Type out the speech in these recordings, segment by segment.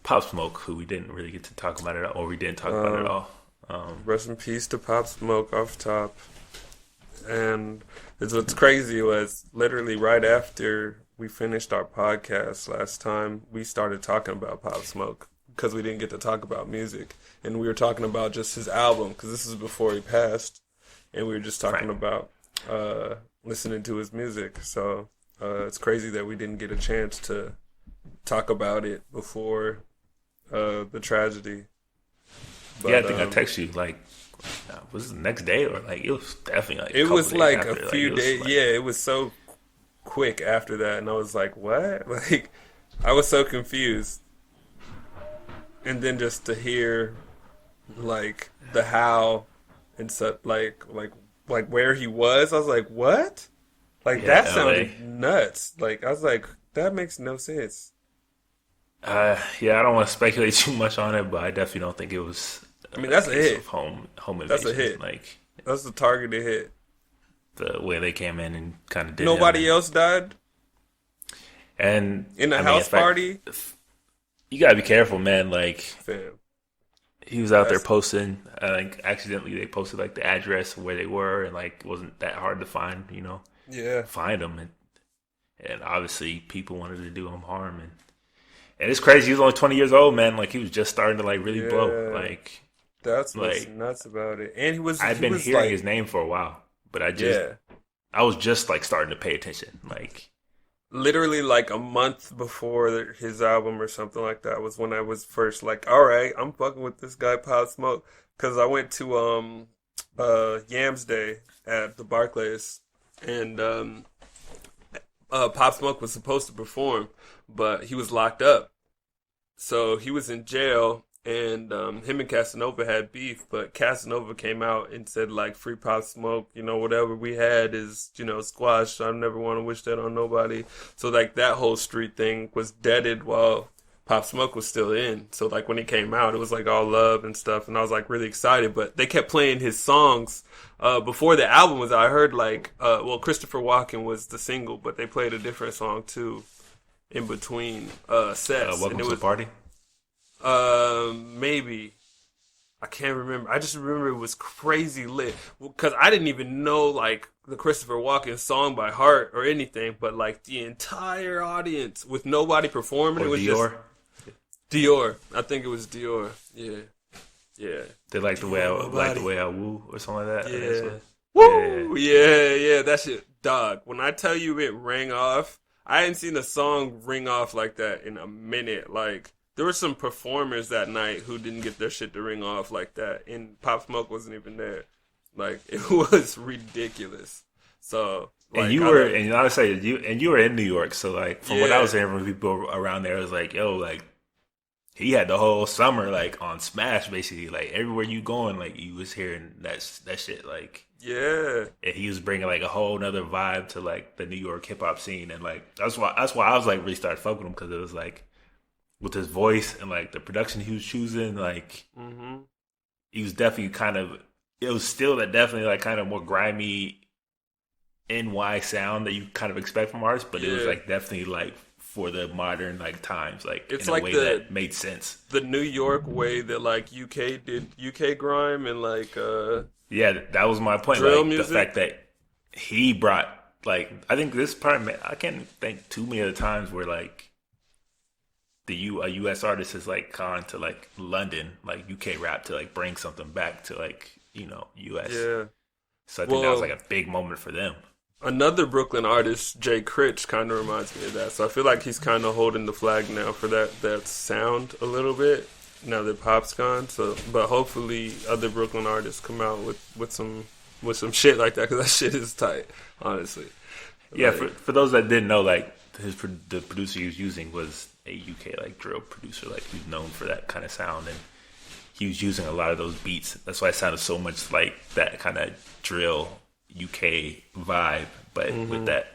Pop Smoke, who we didn't really get to talk about it, or we didn't talk about it at Um, all. Rest in peace to Pop Smoke off top. And what's crazy was literally right after we finished our podcast last time, we started talking about Pop Smoke because we didn't get to talk about music, and we were talking about just his album because this is before he passed, and we were just talking Right. about listening to his music. So it's crazy that we didn't get a chance to talk about it before the tragedy. Yeah, I But think I texted you like, was it the next day or like it was definitely like a it couple was days like after. a Like few it was days. like, Yeah, it was so quick after that, and I was like, "What?" Like, I was so confused. And then just to hear, like, the how and such, like where he was, I was like, "What?" Like yeah, that L.A. sounded nuts. Like I was like, "That makes no sense." Yeah, I don't want to speculate too much on it, but I definitely don't think it was I mean, a that's a case hit. of home That's a invasion. hit. Like That's a targeted hit. the way they came in and kind of did him, Nobody else died and in the I mean, in house fact, party. you gotta be careful, man. Like Fam, he was out there that's posting. I think accidentally they posted like the address of where they were, and like it wasn't that hard to find. yeah. Find them, and obviously people wanted to do him harm, and it's crazy. He was only 20 years old, man. Like he was just starting to like really blow. Yeah. Like That's what's like nuts about it. And he was I've he been was hearing like his name for a while, but yeah, I was just like starting to pay attention. Like literally like a month before his album or something like that was when I was first like, all right, I'm fucking with this guy Pop Smoke because I went to Yams Day at the Barclays, and Pop Smoke was supposed to perform, but he was locked up. So he was in jail, and him and Casanova had beef, but Casanova came out and said, like, free Pop Smoke, whatever we had is, squashed. I never want to wish that on nobody. So, like, that whole street thing was deaded while Pop Smoke was still in. So, like, when he came out, it was, like, all love and stuff, and I was, like, really excited. But they kept playing his songs. Before the album was out, I heard, like, Christopher Walken was the single, but they played a different song, too, in between sets. welcome And it to the was party. maybe. I can't remember. I just remember it was crazy lit because I didn't even know like the Christopher Walken song by heart or anything, but like the entire audience with nobody performing, Or it was Dior. just Dior. I think it was Dior. Yeah, yeah, They like the way I Dior like the body. way I woo or something like that. I think Yeah. so. Yeah. Woo! Yeah, yeah, that shit, dog. When I tell you it rang off, I hadn't seen a song ring off like that in a minute. Like, there were some performers that night who didn't get their shit to ring off like that, and Pop Smoke wasn't even there. Like, it was ridiculous. So, And like, you were, and I would say you were in New York, so like from what I was yeah, hearing from people around there, it was like, yo, like he had the whole summer like on Smash, basically, like everywhere you going, like you was hearing that shit, like, yeah, and he was bringing like a whole nother vibe to like the New York hip hop scene, and like that's why I was like really started fucking with him because it was like with his voice and like the production he was choosing, like mm-hmm, he was definitely kind of it was still that definitely like kind of more grimy NY sound that you kind of expect from artists, but it was yeah. like definitely like for the modern like times, like It's in a like way the that made sense. the New York way that like UK did UK grime and like Yeah, that was my point. drill Like the music. fact that he brought like I think this part I can't think too many other times where like a US artist has like gone to like London, like UK rap to like bring something back to like US. Yeah. So I think that was like Well, a big moment for them. another Brooklyn artist, Jay Critch, kind of reminds me of that. So I feel like he's kind of holding the flag now for that sound a little bit. Now that Pop's gone, so but hopefully other Brooklyn artists come out with some shit like that because that shit is tight, honestly. Yeah, Like, for those that didn't know, like the producer he was using was a UK like drill producer, like he's known for that kind of sound, and he was using a lot of those beats. That's why it sounded so much like that kind of drill UK vibe, but with that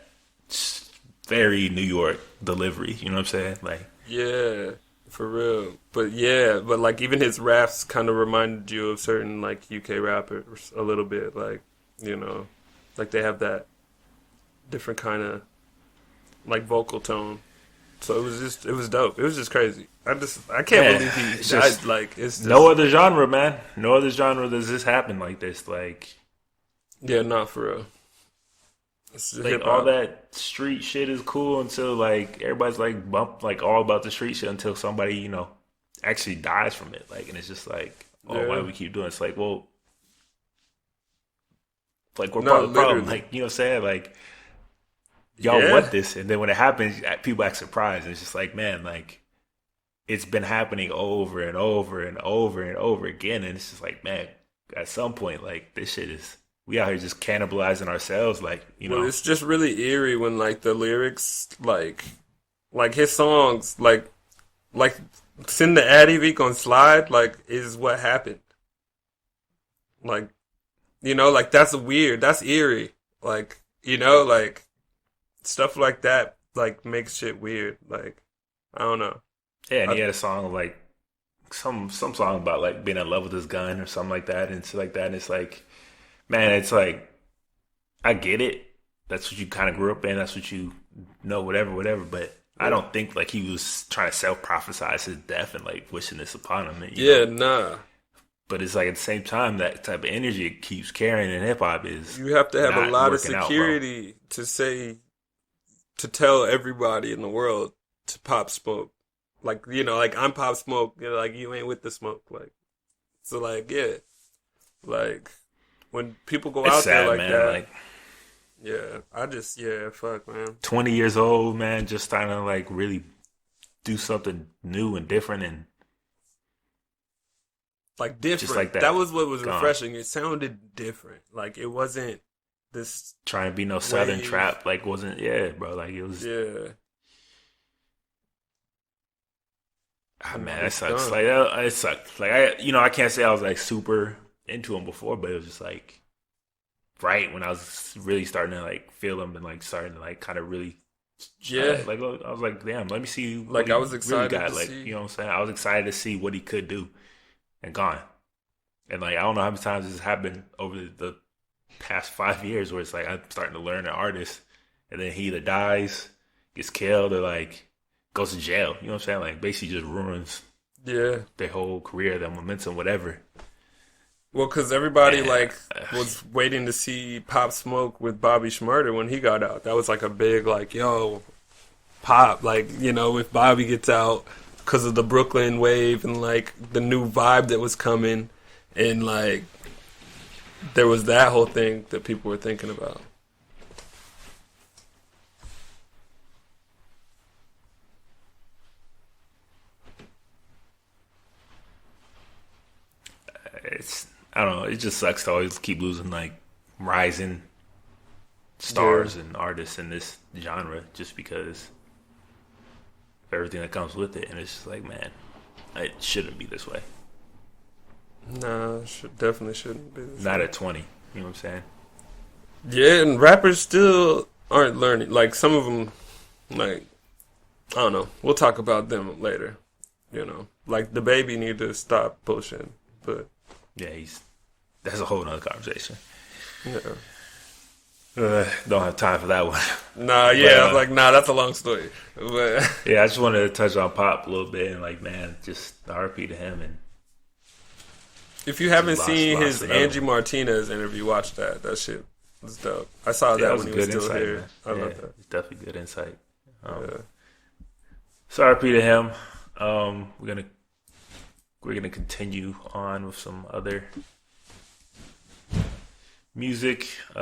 very New York delivery. You know what I'm saying? Like, yeah, for real. But yeah, but like even his raps kind of reminded you of certain like UK rappers a little bit, you know, like they have that different kind of like vocal tone So it was dope. It was just crazy. I can't Man, believe he it's died. just Like, it's just, no other genre, man. No other genre does this happen like this. yeah, not for real. It's just Like hip all hop. that street shit is cool until like everybody's like bump like all about the street shit until somebody actually dies from it. Like, and it's just like, oh, why Yeah. do we keep doing it? It's like, well, like we're No, part of the problem. literally. Like, you know what I'm saying? Like, y'all Yeah. want this, and then when it happens, people act surprised. And it's just like, man, like it's been happening over and over and over and over again, and it's just like, man, at some point, like this shit is we out here just cannibalizing ourselves, like Well, it's just really eerie when like the lyrics, like his songs, like send the Addy Week on slide, like is what happened. Like, like that's weird. That's eerie. Like, like stuff like that, like makes shit weird. Like, I don't know. yeah. And he I, had a song of like some song about like being in love with his gun or something like that, and shit like that. And it's like, man, it's like I get it. That's what you kind of grew up in. That's what you know, whatever, whatever. But I yeah, don't think like he was trying to self prophesize his death and like wishing this upon him. yeah, nah. But it's like at the same time that type of energy it keeps carrying in hip hop is You have to have a not lot of working out, bro. security to tell everybody in the world to pop smoke. Like, like I'm Pop Smoke, like you ain't with the smoke. Like, so like, yeah. Like when people go It's out there sad, like man. that, Like yeah, fuck, man. 20 years old, man, just trying to like really do something new and different and Like just like different. that, That was what was gone. refreshing. It sounded different. Like it wasn't this Trying to be no southern wave. trap, like wasn't yeah, bro. Like it was Yeah. man, Now that it's sucks. done. Like it sucked. Like I can't say I was like super into him before, but it was just like right when I was really starting to like feel him and like starting to like kind of really Yeah. like I was like, damn, let me see what Like I he was really excited got. to Like, see. you know what I'm saying? I was excited to see what he could do and gone. And like I don't know how many times this has happened over the past 5 years where it's like I'm starting to learn an artist and then he either dies, gets killed, or like goes to jail. You know what I'm saying? Like basically just ruins Yeah. their whole career, their momentum, whatever. Well, because everybody And like was waiting to see Pop Smoke with Bobby Shmurda when he got out. That was like a big like, yo, Pop, like if Bobby gets out because of the Brooklyn wave and like the new vibe that was coming, and like there was that whole thing that people were thinking about. it's I don't know. It just sucks to always keep losing like rising Yeah. stars and artists in this genre just because of everything that comes with it. And it's just like, man, it shouldn't be this way. Nah, definitely shouldn't be. Not at 20. You know what I'm saying? Yeah, and rappers still aren't learning. Like some of them, like I don't know. We'll talk about them later. Like the baby need to stop pushing. But Yeah, that's a whole nother conversation. yeah, Don't have time for that one. nah, But yeah. I was like, nah, that's a long story. But yeah, I just wanted to touch on Pop a little bit and like, man, just RP to him and if you haven't just seen lost his another Angie one. Martinez interview, watch that. That shit was dope. I saw Yeah, that that was when a he was good still insight, here. man. I Yeah, love that. it's definitely good insight. Yeah. So RP to him. We're gonna continue on with some other music.